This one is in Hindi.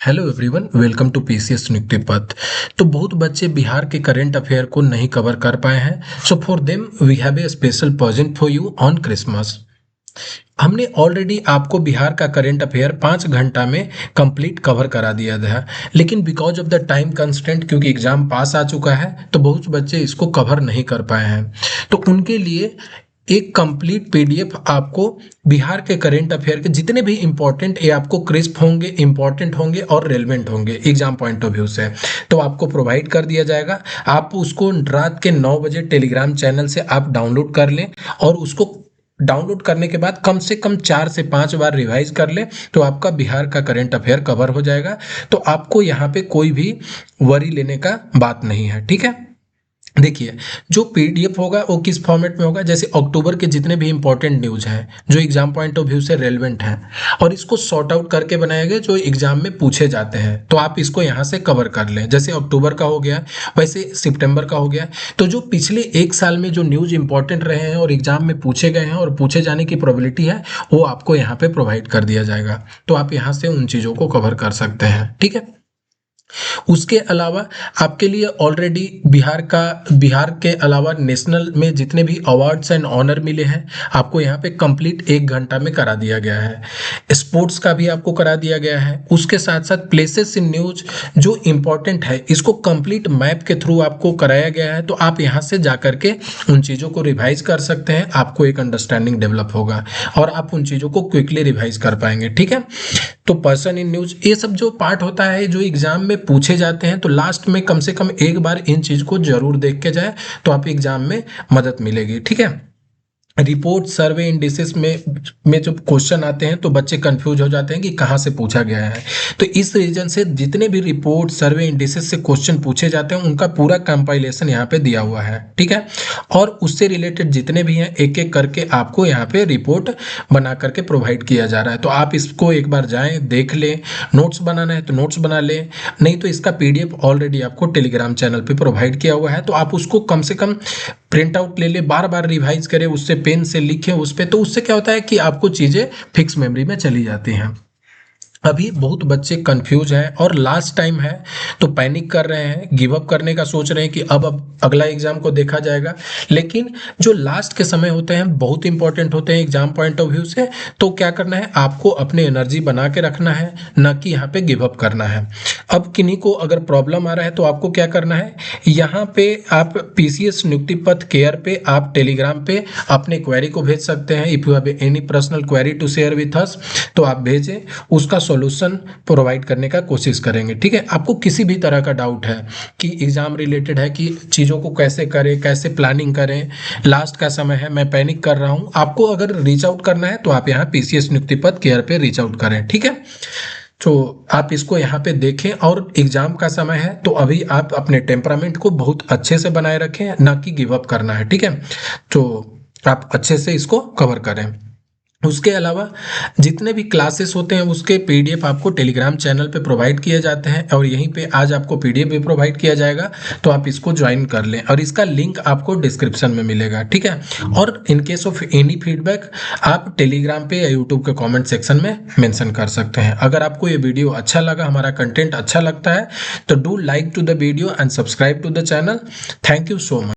Hello everyone, welcome to PCS नियुक्ति पथ। तो बहुत बच्चे बिहार के करंट अफेयर को नहीं कवर कर पाए हैं। So for them we have a special present for you on Christmas. हमने ऑलरेडी आपको बिहार का करंट अफेयर 5 घंटा में कंप्लीट कवर करा दिया था, लेकिन because of the time constant, क्योंकि एग्जाम पास आ चुका है, तो बहुत बच्चे इसको कवर नहीं कर पाए हैं। तो उनके लिए एक कंप्लीट पीडीएफ आपको बिहार के करंट अफेयर के जितने भी इंपॉर्टेंट, ये आपको क्रिस्प होंगे, इंपॉर्टेंट होंगे और रेलेवेंट होंगे एग्जाम पॉइंट ऑफ व्यू से, तो आपको प्रोवाइड कर दिया जाएगा। आप उसको रात के 9 बजे टेलीग्राम चैनल से आप डाउनलोड कर लें और उसको डाउनलोड करने के बाद कम से कम 4 से 5 बार रिवाइज कर ले, तो आपका बिहार का करंट अफेयर कवर हो जाएगा। तो आपको यहाँ पे कोई भी वरी लेने का बात नहीं है, ठीक है। देखिए, जो पीडीएफ होगा वो किस फॉर्मेट में होगा, जैसे अक्टूबर के जितने भी इंपॉर्टेंट न्यूज हैं जो एग्जाम पॉइंट ऑफ व्यू से रेलेवेंट हैं और इसको सॉर्ट आउट करके बनाए गए जो एग्जाम में पूछे जाते हैं, तो आप इसको यहाँ से कवर कर लें। जैसे अक्टूबर का हो गया, वैसे सितंबर का हो गया। तो जो पिछले 1 साल में जो न्यूज इंपॉर्टेंट रहे हैं और एग्जाम में पूछे गए हैं और पूछे जाने की प्रोबेबिलिटी है, वो आपको यहाँ पे प्रोवाइड कर दिया जाएगा। तो आप यहाँ से उन चीज़ों को कवर कर सकते हैं, ठीक है। उसके अलावा आपके लिए ऑलरेडी बिहार के अलावा नेशनल में जितने भी अवार्ड्स एंड ऑनर मिले हैं, आपको यहाँ पे कंप्लीट 1 घंटा में करा दिया गया है। स्पोर्ट्स का भी आपको करा दिया गया है। उसके साथ साथ प्लेसेस इन न्यूज जो इम्पोर्टेंट है, इसको कंप्लीट मैप के थ्रू आपको कराया गया है। तो आप यहाँ से जा करके उन चीज़ों को रिवाइज कर सकते हैं, आपको एक अंडरस्टैंडिंग डेवलप होगा और आप उन चीज़ों को क्विकली रिवाइज कर पाएंगे, ठीक है। तो पर्सन इन न्यूज, ये सब जो पार्ट होता है जो एग्जाम में पूछे जाते हैं, तो लास्ट में कम से कम एक बार इन चीज को जरूर देख के जाए, तो आप एग्जाम में मदद मिलेगी, ठीक है। रिपोर्ट सर्वे इंडिसेस में जब क्वेश्चन आते हैं तो बच्चे कंफ्यूज हो जाते हैं कि कहाँ से पूछा गया है। तो इस रीजन से जितने भी रिपोर्ट सर्वे इंडिसेस से क्वेश्चन पूछे जाते हैं उनका पूरा कंपाइलेशन यहाँ पे दिया हुआ है, ठीक है। और उससे रिलेटेड जितने भी हैं एक एक करके आपको यहाँ पे रिपोर्ट बना करके प्रोवाइड किया जा रहा है। तो आप इसको एक बार जाएं, देख लें। नोट्स बनाना है तो नोट्स बना लें, नहीं तो इसका पीडीएफ ऑलरेडी आपको टेलीग्राम चैनल पे प्रोवाइड किया हुआ है। तो आप उसको कम से कम प्रिंट आउट ले ले, बार बार रिवाइज करें, उससे पेन से लिखें उस पे, तो उससे क्या होता है कि आपको चीज़ें फिक्स मेमोरी में चली जाती हैं। अभी बहुत बच्चे कंफ्यूज हैं और लास्ट टाइम है तो पैनिक कर रहे हैं, गिव अप करने का सोच रहे हैं कि अब अगला एग्जाम को देखा जाएगा। लेकिन जो लास्ट के समय होते हैं बहुत इंपॉर्टेंट होते हैं एग्जाम पॉइंट ऑफ व्यू से। तो क्या करना है, आपको अपने एनर्जी बना के रखना है, ना कि यहाँ पे गिव अप करना है। अब किन्हीं को अगर प्रॉब्लम आ रहा है तो आपको क्या करना है, यहाँ पे आप पीसीएस नियुक्ति पथ केयर पे आप टेलीग्राम पे अपने क्वेरी को भेज सकते हैं। If you have any personal query to share with us, तो आप भेजें, उसका सॉल्यूशन प्रोवाइड करने का कोशिश करेंगे, ठीक है। आपको किसी भी तरह का डाउट है कि एग्जाम रिलेटेड है कि चीज़ों को कैसे करें, कैसे प्लानिंग करें, लास्ट का समय है, मैं पैनिक कर रहा हूं, आपको अगर रीच आउट करना है तो आप यहाँ पीसीएस नियुक्ति पथ केयर पे रीच आउट करें, ठीक है। तो आप इसको यहाँ पे देखें और एग्जाम का समय है तो अभी आप अपने टेम्परामेंट को बहुत अच्छे से बनाए रखें, ना कि गिव अप करना है, ठीक है। तो आप अच्छे से इसको कवर करें। उसके अलावा जितने भी क्लासेस होते हैं उसके पीडीएफ आपको टेलीग्राम चैनल पे प्रोवाइड किए जाते हैं और यहीं पे आज आपको पीडीएफ भी प्रोवाइड किया जाएगा, तो आप इसको ज्वाइन कर लें और इसका लिंक आपको डिस्क्रिप्शन में मिलेगा, ठीक है। और in case of any feedback आप टेलीग्राम पे या यूट्यूब के कमेंट सेक्शन में मेंशन कर सकते हैं। अगर आपको ये वीडियो अच्छा लगा, हमारा कंटेंट अच्छा लगता है, तो do like to the video and subscribe to the channel. Thank you so much.